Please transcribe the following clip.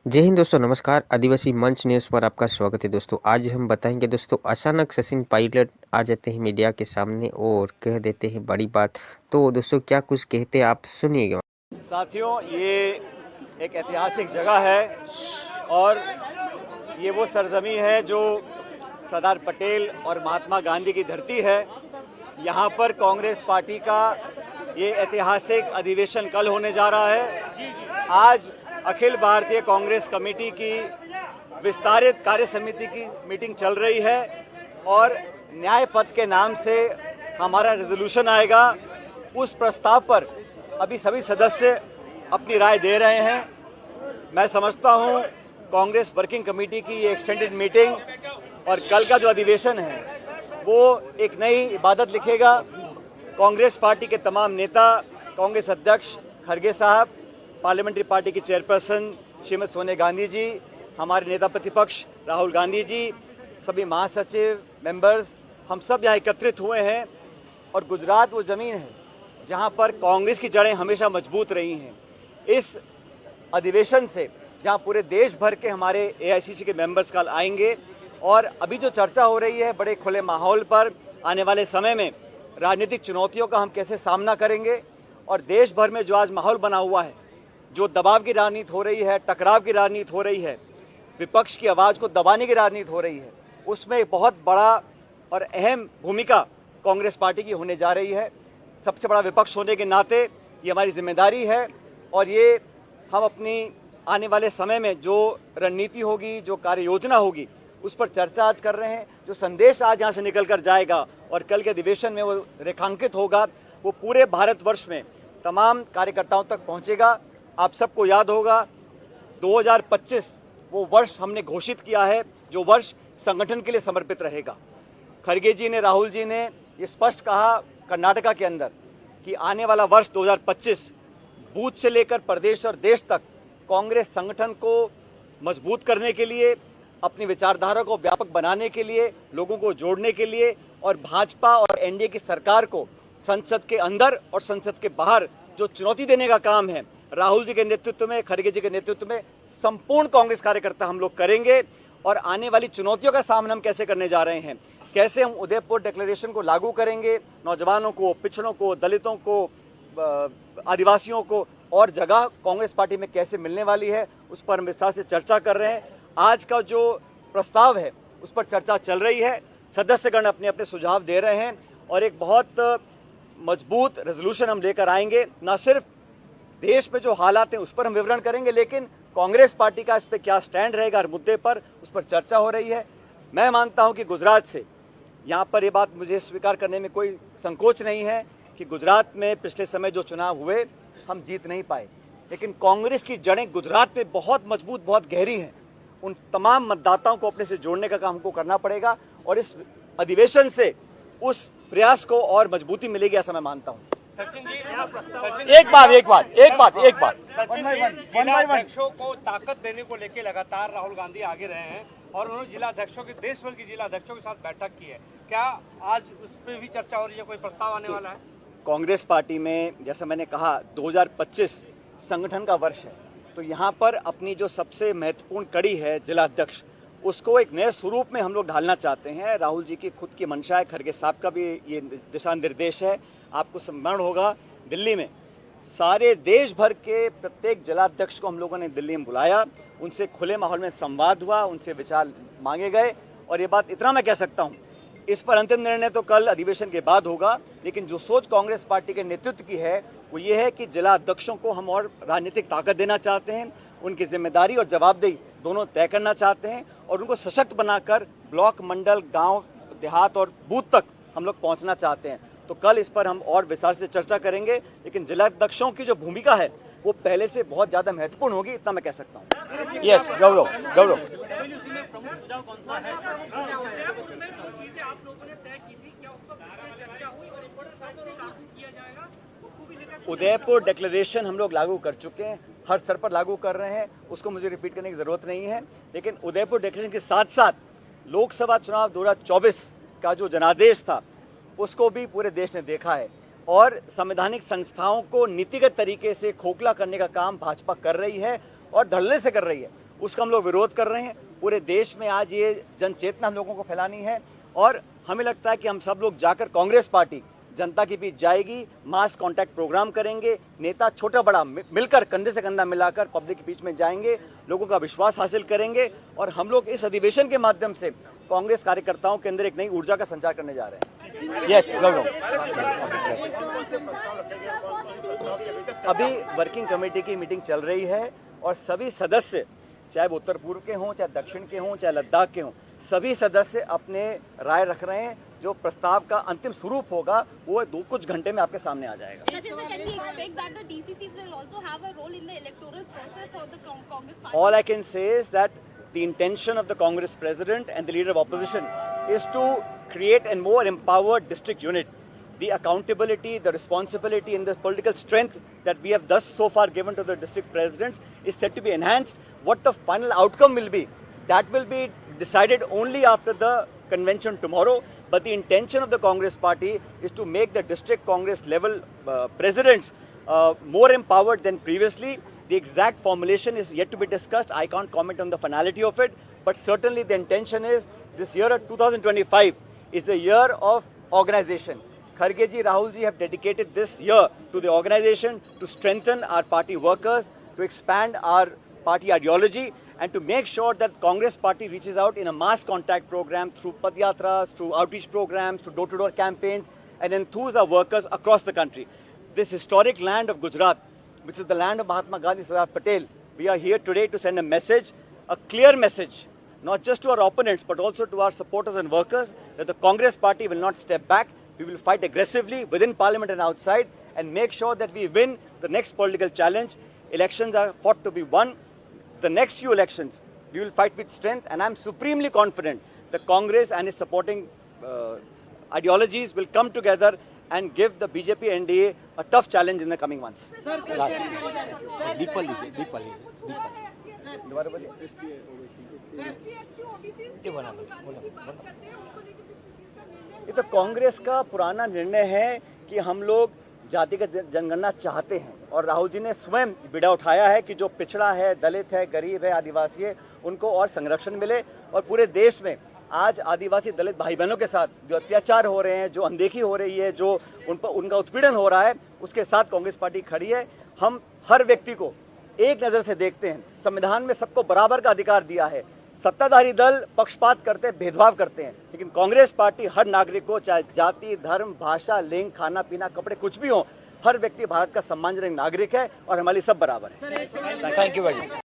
जय हिंद दोस्तों, नमस्कार। आदिवासी मंच न्यूज़ पर आपका स्वागत है दोस्तों। आज हम बताएंगे दोस्तों, अचानक सचिन पायलट आ जाते हैं मीडिया के सामने और कह देते हैं बड़ी बात। तो दोस्तों क्या कुछ कहते हैं आप सुनिएगा। साथियों, ये एक ऐतिहासिक जगह है और ये वो सरजमी है जो सरदार पटेल और महात्मा गांधी की धरती है। यहाँ पर कांग्रेस पार्टी का ये ऐतिहासिक अधिवेशन कल होने जा रहा है। आज अखिल भारतीय कांग्रेस कमेटी की विस्तारित कार्य समिति की मीटिंग चल रही है और न्याय पथ के नाम से हमारा रेजोल्यूशन आएगा। उस प्रस्ताव पर अभी सभी सदस्य अपनी राय दे रहे हैं। मैं समझता हूं कांग्रेस वर्किंग कमेटी की ये एक्सटेंडेड मीटिंग और कल का जो अधिवेशन है वो एक नई इबादत लिखेगा। कांग्रेस पार्टी के तमाम नेता, कांग्रेस अध्यक्ष खड़गे साहब, पार्लियामेंट्री पार्टी की चेयरपर्सन श्रीमती सोनिया गांधी जी, हमारे नेता प्रतिपक्ष राहुल गांधी जी, सभी महासचिव, मेंबर्स, हम सब यहाँ एकत्रित हुए हैं। और गुजरात वो ज़मीन है जहाँ पर कांग्रेस की जड़ें हमेशा मजबूत रही हैं। इस अधिवेशन से जहाँ पूरे देश भर के हमारे एआईसीसी के मेंबर्स कल आएंगे और अभी जो चर्चा हो रही है बड़े खुले माहौल पर, आने वाले समय में राजनीतिक चुनौतियों का हम कैसे सामना करेंगे और देश भर में जो आज माहौल बना हुआ है, जो दबाव की राजनीति हो रही है, टकराव की राजनीति हो रही है, विपक्ष की आवाज़ को दबाने की राजनीति हो रही है, उसमें एक बहुत बड़ा और अहम भूमिका कांग्रेस पार्टी की होने जा रही है। सबसे बड़ा विपक्ष होने के नाते ये हमारी जिम्मेदारी है और ये हम अपनी आने वाले समय में जो रणनीति होगी, जो कार्य योजना होगी, उस पर चर्चा आज कर रहे हैं। जो संदेश आज यहाँ से निकल कर जाएगा और कल के अधिवेशन में वो रेखांकित होगा, वो पूरे भारतवर्ष में तमाम कार्यकर्ताओं तक पहुँचेगा। आप सबको याद होगा 2025 वो वर्ष हमने घोषित किया है जो वर्ष संगठन के लिए समर्पित रहेगा। खड़गे जी ने, राहुल जी ने ये स्पष्ट कहा कर्नाटका के अंदर कि आने वाला वर्ष 2025 बूथ से लेकर प्रदेश और देश तक कांग्रेस संगठन को मजबूत करने के लिए, अपनी विचारधारा को व्यापक बनाने के लिए, लोगों को जोड़ने के लिए और भाजपा और एनडीए की सरकार को संसद के अंदर और संसद के बाहर जो चुनौती देने का काम है, राहुल जी के नेतृत्व में, खड़गे जी के नेतृत्व में संपूर्ण कांग्रेस कार्यकर्ता हम लोग करेंगे। और आने वाली चुनौतियों का सामना हम कैसे करने जा रहे हैं, कैसे हम उदयपुर डिक्लेरेशन को लागू करेंगे, नौजवानों को, पिछड़ों को, दलितों को, आदिवासियों को और जगह कांग्रेस पार्टी में कैसे मिलने वाली है, उस पर हम विस्तार से चर्चा कर रहे हैं। आज का जो प्रस्ताव है उस पर चर्चा चल रही है, सदस्यगण अपने अपने सुझाव दे रहे हैं और एक बहुत मजबूत रेजोल्यूशन हम लेकर आएंगे। न सिर्फ देश में जो हालात हैं उस पर हम विवरण करेंगे, लेकिन कांग्रेस पार्टी का इस पर क्या स्टैंड रहेगा हर मुद्दे पर, उस पर चर्चा हो रही है। मैं मानता हूं कि गुजरात से, यहाँ पर ये बात मुझे स्वीकार करने में कोई संकोच नहीं है कि गुजरात में पिछले समय जो चुनाव हुए हम जीत नहीं पाए, लेकिन कांग्रेस की जड़ें गुजरात में बहुत मजबूत, बहुत गहरी हैं। उन तमाम मतदाताओं को अपने से जोड़ने का काम हमको करना पड़ेगा और इस अधिवेशन से उस प्रयास को और मजबूती मिलेगी, ऐसा मैं मानता हूँ। सचिन जी, एक बात सचिन जी, जिला अध्यक्षों को ताकत देने को लेकर लगातार राहुल गांधी आगे रहे हैं और उन्होंने जिला अध्यक्षों के, देश भर के जिला अध्यक्षों के साथ बैठक की है। क्या आज उस पर भी चर्चा हो रही है, कोई प्रस्ताव आने वाला है? कांग्रेस पार्टी में जैसा मैंने कहा 2025 संगठन का वर्ष है, तो यहाँ पर अपनी जो सबसे महत्वपूर्ण कड़ी है जिला अध्यक्ष, उसको एक नए स्वरूप में हम लोग ढालना चाहते हैं। राहुल जी की खुद की मंशा है, खड़गे साहब का भी ये दिशा निर्देश है। आपको स्मरण होगा दिल्ली में सारे देश भर के प्रत्येक जिलाध्यक्ष को हम लोगों ने दिल्ली में बुलाया, उनसे खुले माहौल में संवाद हुआ, उनसे विचार मांगे गए और ये बात इतना मैं कह सकता हूँ, इस पर अंतिम निर्णय तो कल अधिवेशन के बाद होगा, लेकिन जो सोच कांग्रेस पार्टी के नेतृत्व की है वो ये है कि जिला अध्यक्षों को हम और राजनीतिक ताकत देना चाहते हैं, उनकी जिम्मेदारी और जवाबदेही दोनों तय करना चाहते हैं और उनको सशक्त बनाकर ब्लॉक, मंडल, गांव, देहात और बूथ तक हम लोग पहुंचना चाहते हैं। तो कल इस पर हम और विस्तार से चर्चा करेंगे, लेकिन जिला अध्यक्षों की जो भूमिका है वो पहले से बहुत ज्यादा महत्वपूर्ण होगी, इतना मैं कह सकता हूँ। यस, गौरव। उदयपुर डिक्लेरेशन हम लोग लागू कर चुके हैं, हर स्तर पर लागू कर रहे हैं, उसको मुझे रिपीट करने की जरूरत नहीं है। लेकिन उदयपुर डिक्लेरेशन के साथ साथ लोकसभा चुनाव 2024 का जो जनादेश था उसको भी पूरे देश ने देखा है और संवैधानिक संस्थाओं को नीतिगत तरीके से खोखला करने का काम भाजपा कर रही है और धड़ल्ले से कर रही है। उसका हम लोग विरोध कर रहे हैं। पूरे देश में आज ये जन चेतना हम लोगों को फैलानी है और हमें लगता है कि हम सब लोग जाकर कांग्रेस पार्टी जनता के बीच जाएगी, मास कांटेक्ट प्रोग्राम करेंगे, नेता छोटा बड़ा मिलकर कंधे से कंधा मिलाकर पब्लिक के बीच में जाएंगे, लोगों का विश्वास हासिल करेंगे और हम लोग इस अधिवेशन के माध्यम से कांग्रेस कार्यकर्ताओं के अंदर एक नई ऊर्जा का संचार करने जा रहे हैं। यस, अभी वर्किंग कमेटी की मीटिंग चल रही है और सभी सदस्य, चाहे वो उत्तर पूर्व के हों, चाहे दक्षिण के हों, चाहे लद्दाख के हों, सभी सदस्य अपने राय रख रहे हैं। जो प्रस्ताव का अंतिम स्वरूप होगा वो कुछ घंटे में आपके सामने आ जाएगा। All I can say is that the intention of the Congress president and the leader of opposition is to create a more empowered district unit. The accountability, the responsibility and the political strength that we have thus so far given to the district presidents is set to be enhanced. What the final outcome will be, that will be decided only after the convention tomorrow. But the intention of the Congress party is to make the district Congress level presidents more empowered than previously. The exact formulation is yet to be discussed. I can't comment on the finality of it, but certainly the intention is this year of 2025 is the year of organization. Kharge ji, Rahul ji have dedicated this year to the organization to strengthen our party workers, to expand our party ideology, and to make sure that Congress party reaches out in a mass contact program through padyatras, through outreach programs, through door-to-door campaigns, and enthuse our workers across the country. This historic land of Gujarat, which is the land of Mahatma Gandhi, Sardar Patel, we are here today to send a message, a clear message, not just to our opponents, but also to our supporters and workers, that the Congress party will not step back. We will fight aggressively within parliament and outside and make sure that we win the next political challenge. Elections are fought to be won. The next few elections, we will fight with strength, and I'm supremely confident that Congress and its supporting ideologies will come together and give the BJP NDA a tough challenge in the coming months. ये तो कांग्रेस का पुराना निर्णय है कि हम लोग जातिगत जनगणना चाहते हैं और राहुल जी ने स्वयं बीड़ा उठाया है कि जो पिछड़ा है, दलित है, गरीब है, आदिवासी है, उनको और संरक्षण मिले। और पूरे देश में आज आदिवासी दलित भाई बहनों के साथ जो अत्याचार हो रहे हैं, जो अनदेखी हो रही है, जो उनका उत्पीड़न हो रहा है, उसके साथ कांग्रेस पार्टी खड़ी है। हम हर व्यक्ति को एक नज़र से देखते हैं। संविधान में सबको बराबर का अधिकार दिया है। सत्ताधारी दल पक्षपात करते, भेदभाव करते हैं, लेकिन कांग्रेस पार्टी हर नागरिक को, चाहे जाति, धर्म, भाषा, लिंग, खाना पीना, कपड़े कुछ भी हो, हर व्यक्ति भारत का सम्मानजनक नागरिक है और हमारी सब बराबर है। थैंक यू भाई।